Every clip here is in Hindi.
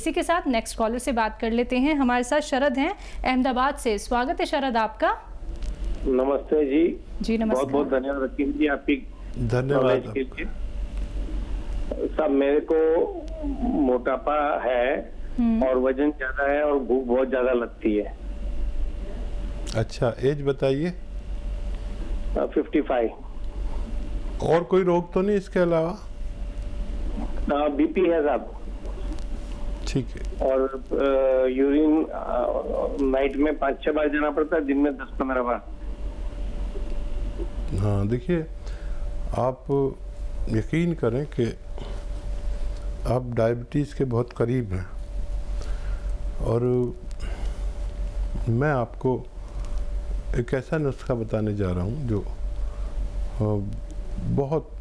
इसी के साथ नेक्स्ट कॉलर से बात कर लेते हैं। हमारे साथ शरद हैं अहमदाबाद से। स्वागत है शरद आपका। नमस्ते जी। जी नमस्कार। बहुत बहुत धन्यवाद रकीब जी आपकी धन्यवाद के लिए। सब मेरे को मोटापा है और वजन ज्यादा है और भूख बहुत ज्यादा लगती है। अच्छा, एज बताइए। 55। और कोई रोग तो नहीं इसके अलावा? बीपी है साहब। ठीक है। और यूरिन नाइट में 5-6 बार जाना पड़ता है, दिन में 10-15 बार। हाँ देखिए, आप यकीन करें कि आप डायबिटीज़ के बहुत करीब हैं और मैं आपको एक ऐसा नुस्खा बताने जा रहा हूँ जो बहुत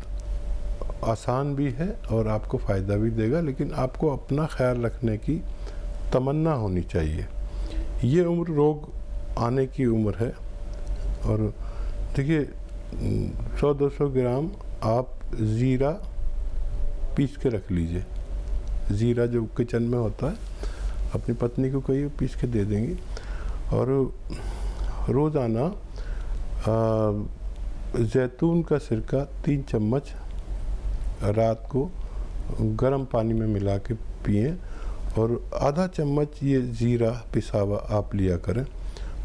आसान भी है और आपको फ़ायदा भी देगा, लेकिन आपको अपना ख्याल रखने की तमन्ना होनी चाहिए। ये उम्र रोग आने की उम्र है और देखिए 100-200 ग्राम आप ज़ीरा पीस के रख लीजिए। ज़ीरा जो किचन में होता है, अपनी पत्नी को कहिए पीस के दे देंगी। और रोज़ाना जैतून का सिरका 3 चम्मच रात को गर्म पानी में मिला के पिएं और आधा चम्मच ये ज़ीरा पिसा हुआ आप लिया करें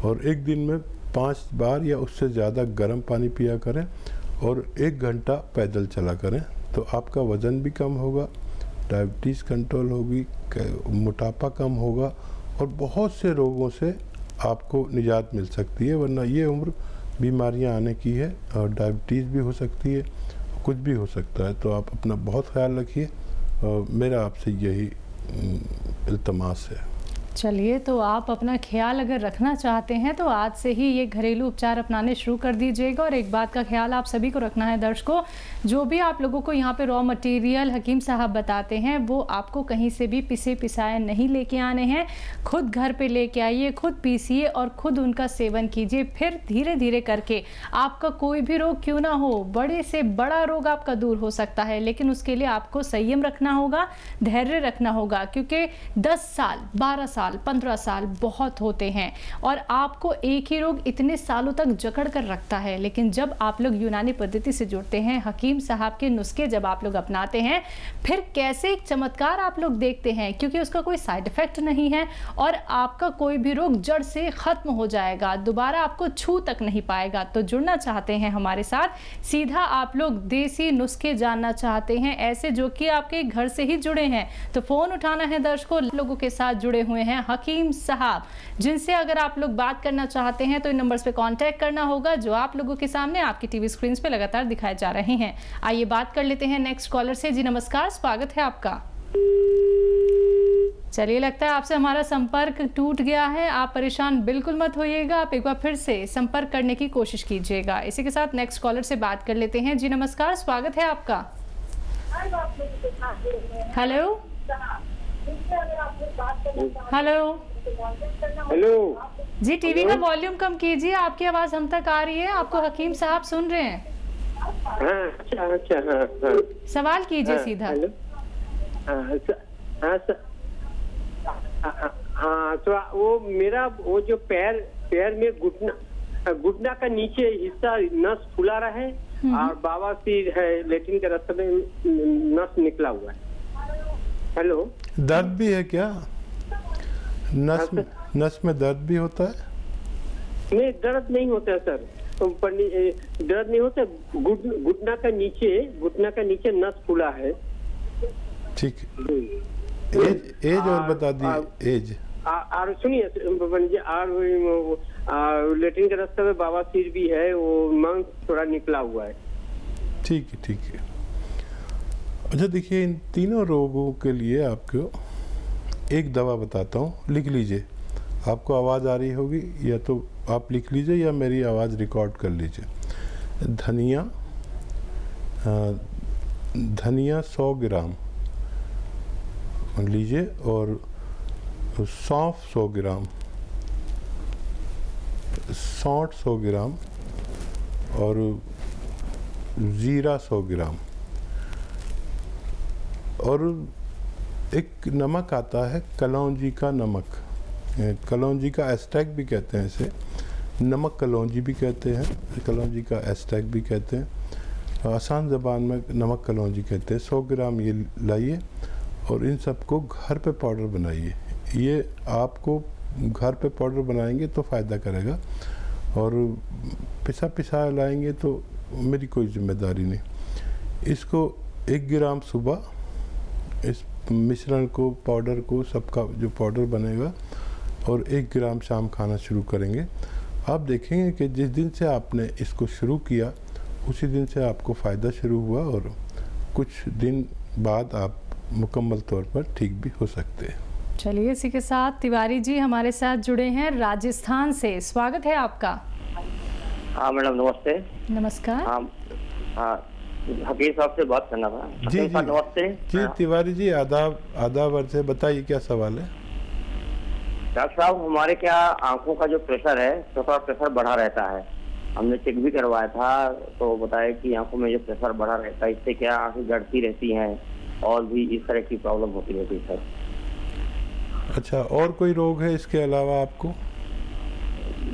और एक दिन में 5 बार या उससे ज़्यादा गर्म पानी पिया करें और 1 घंटा पैदल चला करें, तो आपका वज़न भी कम होगा, डायबिटीज़ कंट्रोल होगी, मोटापा कम होगा और बहुत से रोगों से आपको निजात मिल सकती है। वरना ये उम्र बीमारियां आने की है और डायबिटीज़ भी हो सकती है, कुछ भी हो सकता है। तो आप अपना बहुत ख्याल रखिए और मेरा आपसे यही इल्तमास है। चलिए, तो आप अपना ख्याल अगर रखना चाहते हैं तो आज से ही ये घरेलू उपचार अपनाने शुरू कर दीजिएगा। और एक बात का ख्याल आप सभी को रखना है दर्शकों, जो भी आप लोगों को यहाँ पे रॉ मटेरियल हकीम साहब बताते हैं वो आपको कहीं से भी पिसे पिसाए नहीं लेके आने हैं। खुद घर पे लेके आइए, खुद पीसिए और खुद उनका सेवन कीजिए। फिर धीरे धीरे करके आपका कोई भी रोग क्यों ना हो, बड़े से बड़ा रोग आपका दूर हो सकता है, लेकिन उसके लिए आपको संयम रखना होगा, धैर्य रखना होगा, क्योंकि 10 साल 12 साल 15 साल बहुत होते हैं और आपको एक ही रोग इतने सालों तक जकड़ कर रखता है। लेकिन जब आप लोग यूनानी पद्धति से जुड़ते हैं, हकीम साहब के नुस्खे जब आप लोग अपनाते हैं, फिर कैसे एक चमत्कार आप लोग देखते हैं, क्योंकि उसका कोई साइड इफेक्ट नहीं है और आपका कोई भी रोग जड़ से खत्म हो जाएगा, दोबारा आपको छू तक नहीं पाएगा। तो जुड़ना चाहते हैं हमारे साथ, सीधा आप लोग देसी नुस्खे जानना चाहते हैं, ऐसे जो कि आपके घर से ही जुड़े हैं, तो फोन उठाना है दर्शकों। लोगों के साथ जुड़े हुए हैं हकीम साहब, जिनसे अगर आप लोग बात करना चाहते हैं तो इन नंबर्स पे कांटेक्ट करना होगा जो आप लोगों के सामने आपकी टीवी स्क्रीन पे लगातार दिखाए जा रहे हैं। आइए बात कर लेते हैं नेक्स्ट कॉलर से। जी नमस्कार, स्वागत है आपका। चलिए, लगता है आपसे हमारा संपर्क टूट गया है। आप परेशान बिल्कुल मत होइएगा, आप एक बार फिर से संपर्क करने की कोशिश कीजिएगा। इसी के साथ नेक्स्ट कॉलर से बात कर लेते हैं। जी नमस्कार, स्वागत है आपका। हेलो हेलो हेलो जी, टीवी का वॉल्यूम कम कीजिए, आपकी आवाज हम तक आ रही है, आपको हकीम साहब सुन रहे हैं। अच्छा। सवाल कीजिए सीधा। हाँ, तो वो मेरा वो जो पैर में घुटना का नीचे हिस्सा नस फुला रहा है और बवासीर है, लेटिन के रास्ते में नस निकला हुआ है। हेलो, दर्द भी है क्या? नस में दर्द भी होता है? नहीं, दर्द नहीं होता है सर, दर्द नहीं होता। घुटना का नीचे नस फूला है। ठीक है, एज और बता दिए एज। और सुनिए, लेटिन के रास्ते में बवासीर भी है, वो मांस थोड़ा निकला हुआ है। ठीक है, ठीक है। अच्छा देखिए, इन तीनों रोगों के लिए आपको एक दवा बताता हूँ, लिख लीजिए। आपको आवाज़ आ रही होगी, या तो आप लिख लीजिए या मेरी आवाज़ रिकॉर्ड कर लीजिए। धनिया 100 ग्राम लीजिए और सौंफ 100 ग्राम, सौंठ 100 ग्राम और ज़ीरा 100 ग्राम और एक नमक आता है कलौंजी का नमक, कलौंजी का एस्ट्रैक्ट भी कहते हैं इसे, नमक कलौंजी भी कहते हैं, कलौंजी का एस्ट्रैक्ट भी कहते हैं, आसान ज़बान में नमक कलौंजी कहते हैं। 100 ग्राम ये लाइए और इन सबको घर पे पाउडर बनाइए। ये आपको घर पे पाउडर बनाएंगे तो फ़ायदा करेगा, और पिसा लाएंगे तो मेरी कोई जिम्मेदारी नहीं। इसको 1 ग्राम सुबह इस मिश्रण को, पाउडर को, सबका जो पाउडर बनेगा, और 1 ग्राम शाम खाना शुरू करेंगे। आप देखेंगे कि जिस दिन से आपने इसको शुरू किया उसी दिन से आपको फ़ायदा शुरू हुआ, और कुछ दिन बाद आप मुकम्मल तौर पर ठीक भी हो सकते हैं। चलिए, इसी के साथ तिवारी जी हमारे साथ जुड़े हैं राजस्थान से। स्वागत है आपका। हाँ मैडम, नमस्ते। नमस्कार। हाँ, हकीम साहब से बात करना था। जी नमस्ते जी, तिवारी जी आदाब अर्ज़ है, बताइए क्या सवाल है। डॉक्टर साहब, हमारे क्या आंखों का जो प्रेशर है, थोड़ा प्रेशर बढ़ा रहता है। हमने चेक भी करवाया था तो बताया कि आंखों में जो प्रेशर बढ़ा रहता है, इससे क्या आंखें गड़ती रहती हैं और भी इस तरह की प्रॉब्लम होती रहती है सर। अच्छा, और कोई रोग है इसके अलावा आपको?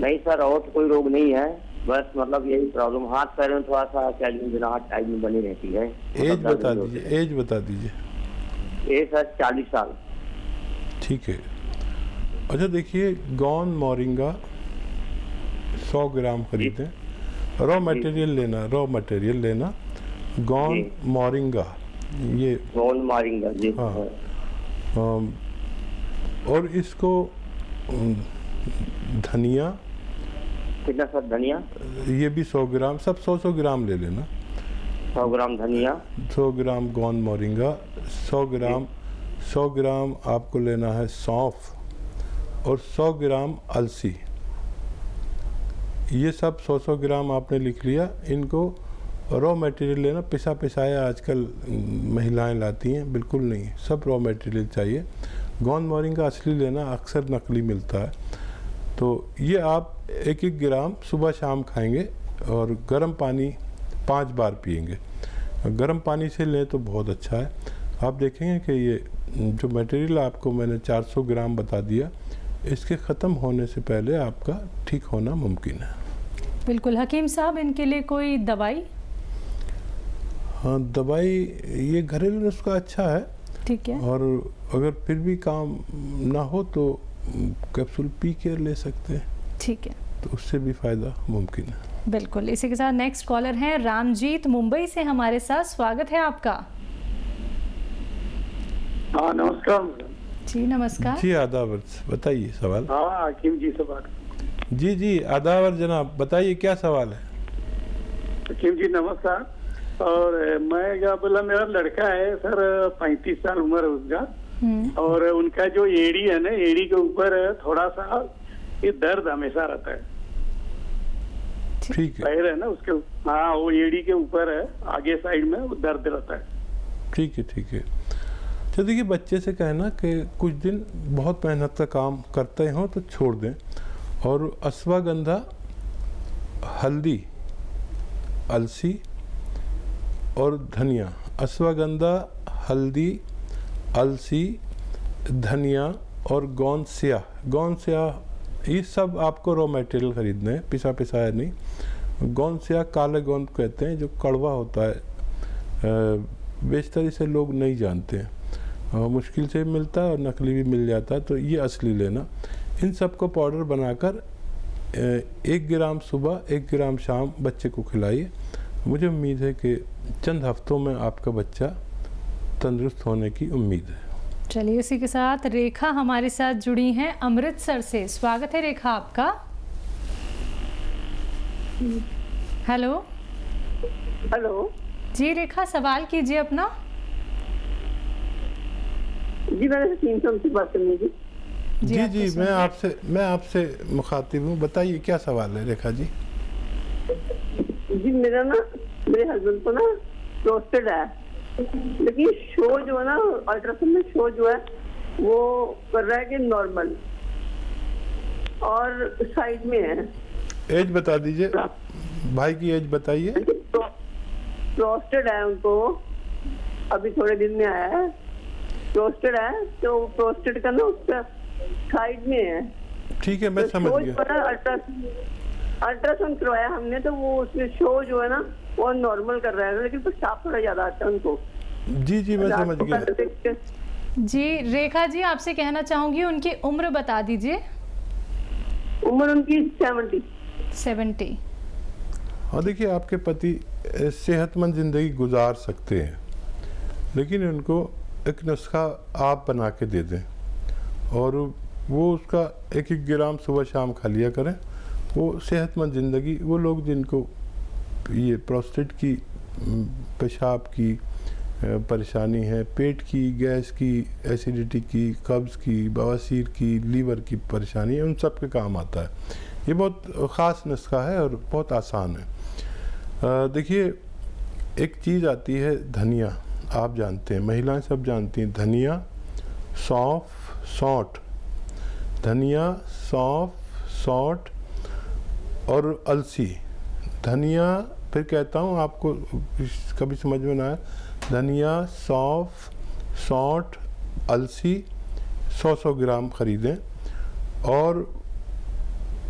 नहीं सर, और तो कोई रोग नहीं है, बस मतलब यही प्रॉब्लम, हाथ पैर में थोड़ा सा क्या टाइप में बनी रहती है। एज बता दीजिए, एज बता दीजिए। एज सर 40 साल। ठीक है। अच्छा देखिए, गौन मोरिंगा 100 ग्राम खरीदें। रॉ मटेरियल लेना, गौन मोरिंगा, ये गौन मोरिंगा जी। हाँ, और इसको धनिया कितना सर? धनिया ये भी 100 ग्राम, सब 100 ग्राम ले लेना। 100 ग्राम धनिया, 100 ग्राम गौन मोरिंगा, 100 ग्राम आपको लेना है सौंफ, और 100 ग्राम अलसी। ये सब 100 ग्राम आपने लिख लिया। इनको रॉ मटेरियल लेना, पिसाया आजकल महिलाएं लाती हैं, बिल्कुल नहीं, सब रॉ मटेरियल चाहिए। गौन मोरिंगा असली लेना, अक्सर नकली मिलता है। तो ये आप 1 ग्राम सुबह शाम खाएंगे, और गर्म पानी 5 बार पिएंगे। गर्म पानी से लें तो बहुत अच्छा है। आप देखेंगे कि ये जो मटेरियल आपको मैंने 400 ग्राम बता दिया, इसके ख़त्म होने से पहले आपका ठीक होना मुमकिन है। बिल्कुल। हकीम साहब, इनके लिए कोई दवाई? हाँ, दवाई ये घरेलू नुस्खा अच्छा है। ठीक है। और अगर फिर भी काम ना हो तो कैप्सूल पी के ले सकते हैं। ठीक है, तो उससे भी फ़ायदा मुमकिन है। बिल्कुल। इसी के साथ नेक्स्ट कॉलर हैं रामजीत, मुंबई से हमारे साथ। स्वागत है आपका। हाँ नमस्कार। जी नमस्कार। जी आदाब, बताइए सवाल। हाँ हकीम जी से बात। जी आदाब जनाब, बताइए क्या सवाल है। हकीम जी नमस्कार। और मैं क्या बोला, मेरा लड़का है सर, 35 साल उम्र है उसका, और उनका जो एड़ी है ना, एड़ी के ऊपर थोड़ा सा ये दर्द हमेशा रहता है। ठीक है, पैर है ना उसके, हाँ वो एड़ी के ऊपर है, आगे साइड में वो दर्द रहता है। ठीक है। तो देखिए, बच्चे से कहना कि कुछ दिन बहुत मेहनत का काम करते हो तो छोड़ दें, और अश्वगंधा, हल्दी, अलसी और धनिया, अश्वगंधा, हल्दी, अलसी, धनिया और गोंद स्याह, ये सब आपको रॉ मटेरियल खरीदने हैं, पिसाया नहीं। गोंद स्याह काले गोंद कहते हैं, जो कड़वा होता है, बेशतर इसे लोग नहीं जानते हैं, मुश्किल से मिलता है और नकली भी मिल जाता है, तो ये असली लेना। इन सब को पाउडर बनाकर 1 ग्राम सुबह 1 ग्राम शाम बच्चे को खिलाइए। मुझे उम्मीद है कि चंद हफ्तों में आपका बच्चा तंदुरुस्त होने की उम्मीद है। चलिए, इसी के साथ रेखा हमारे साथ जुड़ी हैं अमृतसर से। स्वागत है रेखा आपका। हेलो जी रेखा, सवाल कीजिए अपना। जी मैंने 300 से बात करनी थी। जी मैं आपसे मुखातिब हूँ, बताइए क्या सवाल है रेखा जी। जी मेरे हस्बैंड को ना प्रोस्टेट है, लेकिन शो जो है ना, अल्ट्रासाउंड में शो जो है वो कर रहा है कि नॉर्मल, और साइड में है। एज बता दीजिए, भाई की एज बताइए। प्रोस्टेट है उनको, अभी थोड़े दिन में आया है, प्रोस्टेट है, तो प्रोस्टेट का ना उसका साइड में है। ठीक है, मैं समझ गया। अल्ट्रासाउंड करवाया हमने, तो वो उसमें शो जो है ना वो नॉर्मल कर रहा है, लेकिन पेशाब थोड़ा ज्यादा आता है उनको। जी मैं समझ गया। जी रेखा जी, आपसे कहना चाहूंगी उनकी उम्र बता दीजिए। उम्र उनकी 70। हाँ, देखिए आपके पति सेहतमंद ज़िंदगी गुजार सकते हैं, लेकिन उनको एक नुस्खा आप बना के दे दें और वो उसका 1-1 ग्राम सुबह शाम खा लिया करें। वो सेहतमंद ज़िंदगी, वो लोग जिनको ये प्रोस्टेट की, पेशाब की परेशानी है, पेट की, गैस की, एसिडिटी की, कब्ज़ की, बवासीर की, लीवर की परेशानी है, उन सब के काम आता है। ये बहुत ख़ास नुस्खा है और बहुत आसान है। देखिए एक चीज़ आती है धनिया, आप जानते हैं, महिलाएं सब जानती हैं, धनिया, सौंफ, सौंठ, धनिया, सौंफ, सौंठ और अलसी। धनिया, फिर कहता हूँ आपको कभी समझ में ना आए, धनिया, सौंफ, सौंठ, अलसी 100-100 ग्राम ख़रीदें और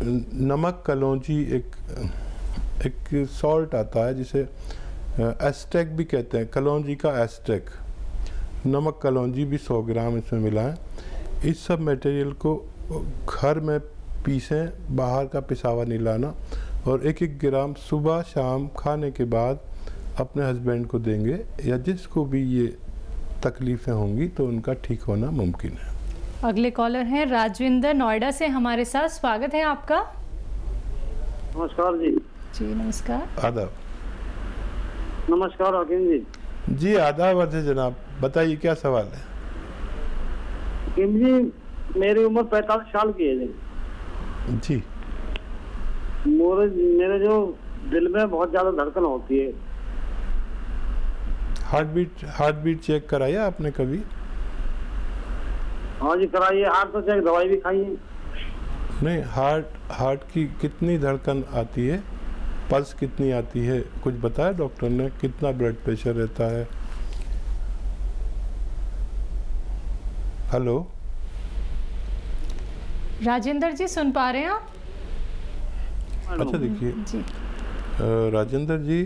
नमक कलौंजी, एक सॉल्ट आता है जिसे एस्टेक भी कहते हैं, कलौंजी का एस्टेक, नमक कलौंजी भी 100 ग्राम इसमें मिलाएं। इस सब मटेरियल को घर में पीसें, बाहर का पिसावा नहीं लाना, और 1-1 ग्राम सुबह शाम खाने के बाद अपने हस्बैंड को देंगे या जिसको भी ये तकलीफ़ें होंगी तो उनका ठीक होना मुमकिन है। अगले कॉलर हैं राजविंदर नोएडा से हमारे साथ, स्वागत है आपका। नमस्कार जी। जी नमस्कार। आदाब। नमस्कार हकीम जी। जी आदाब अर्ज जनाब, बताइए क्या सवाल है। हकीम जी, मेरी उम्र 45 साल की है जी। मेरे जो दिल में बहुत ज्यादा धड़कन होती है। हार्ट बीट चेक कराया आपने कभी? हाँ जी कराइए, हार्ट तो चेक, दवाई भी खाई है। नहीं, हार्ट की कितनी धड़कन आती है, पल्स कितनी आती है, कुछ बताया डॉक्टर ने? कितना ब्लड प्रेशर रहता है? हेलो राजेंद्र जी, सुन पा रहे हैं आप? अच्छा देखिए जी राजेंद्र जी,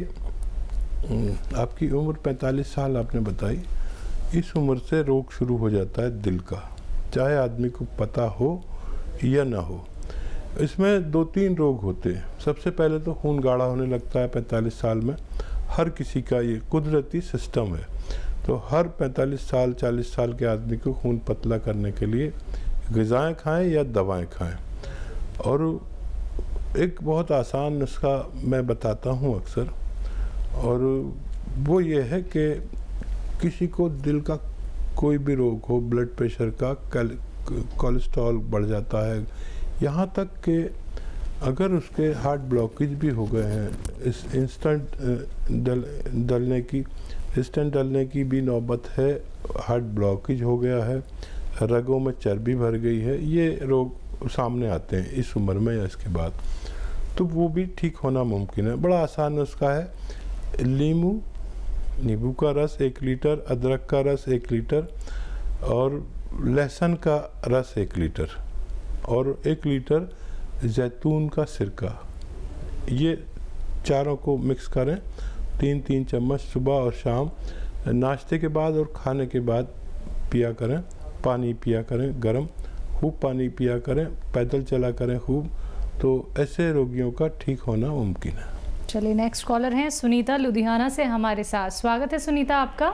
आपकी उम्र 45 साल आपने बताई। इस उम्र से रोग शुरू हो जाता है दिल का, चाहे आदमी को पता हो या ना हो। इसमें 2-3 रोग होते हैं। सबसे पहले तो खून गाढ़ा होने लगता है 45 साल में। हर किसी का ये कुदरती सिस्टम है। तो हर 45 साल 40 साल के आदमी को खून पतला करने के लिए ग़िज़ाएँ खाएं या दवाएं खाएं। और एक बहुत आसान नुस्खा मैं बताता हूँ अक्सर, और वो ये है कि किसी को दिल का कोई भी रोग हो, ब्लड प्रेशर का, कोलेस्ट्रॉल बढ़ जाता है, यहाँ तक कि अगर उसके हार्ट ब्लॉकेज भी हो गए हैं, इस इंस्टेंट डलने की भी नौबत है, हार्ट ब्लॉकेज हो गया है, रगों में चर्बी भर गई है, ये रोग सामने आते हैं इस उम्र में या इसके बाद, तो वो भी ठीक होना मुमकिन है। बड़ा आसान नुस्खा है। नींबू का रस 1 लीटर, अदरक का रस 1 लीटर और लहसुन का रस 1 लीटर और 1 लीटर जैतून का सिरका, ये चारों को मिक्स करें। 3-3 चम्मच सुबह और शाम नाश्ते के बाद और खाने के बाद पिया करें। पानी पिया करें गर्म, खूब पानी पिया करें, पैदल चला करें खूब, तो ऐसे रोगियों का ठीक होना मुमकिन है। चलिए नेक्स्ट कॉलर हैं सुनीता लुधियाना से हमारे साथ, स्वागत है सुनीता आपका।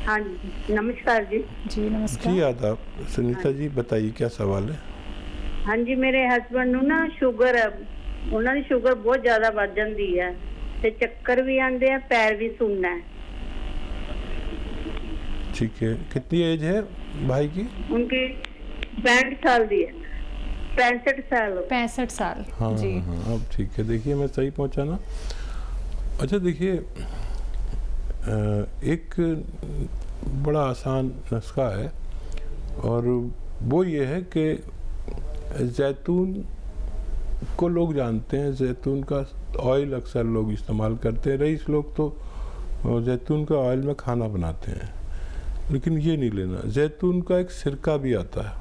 हाँ जी नमस्कार जी। जी नमस्कार। जी आदाब। सुनीता जी बताइए क्या सवाल है। हाँ जी, मेरे हस्बैंड ਨੂੰ ना शुगर है, ਉਹਨਾਂ ਦੀ शुगर बहुत ज्यादा ਵੱਧ ਜਾਂਦੀ है ਤੇ ਚੱਕਰ ਵੀ ਆਉਂਦੇ ਆ, पैर भी सुनना है। ठीक है, कितनी एज है भाई की? उनकी 65 साल दी है। 65 साल। हाँ जी हाँ, अब ठीक है। देखिए मैं सही पहुंचा ना? अच्छा देखिए, एक बड़ा आसान नुस्खा है और वो ये है कि जैतून को लोग जानते हैं, जैतून का ऑयल अक्सर लोग इस्तेमाल करते हैं। रईस लोग तो जैतून का ऑयल में खाना बनाते हैं, लेकिन ये नहीं लेना। जैतून का एक सिरका भी आता है,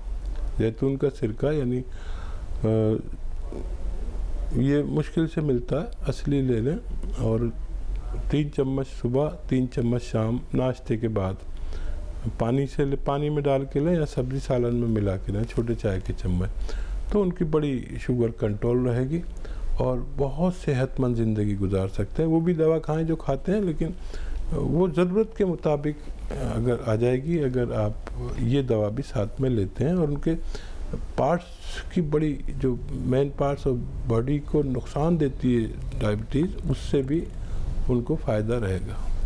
जैतून का सिरका, यानी ये मुश्किल से मिलता है, असली ले लें। और 3 चम्मच सुबह, 3 चम्मच शाम नाश्ते के बाद पानी में डाल के लें या सब्जी सालन में मिला के लें, छोटे चाय के चम्मच, तो उनकी बड़ी शुगर कंट्रोल रहेगी और बहुत सेहतमंद ज़िंदगी गुजार सकते हैं। वो भी दवा खाएं जो खाते हैं, लेकिन वो ज़रूरत के मुताबिक अगर आ जाएगी, अगर आप ये दवा भी साथ में लेते हैं। और उनके पार्ट्स की बड़ी जो मेन पार्ट्स ऑफ बॉडी को नुकसान देती है डायबिटीज़, उससे भी उनको फ़ायदा रहेगा।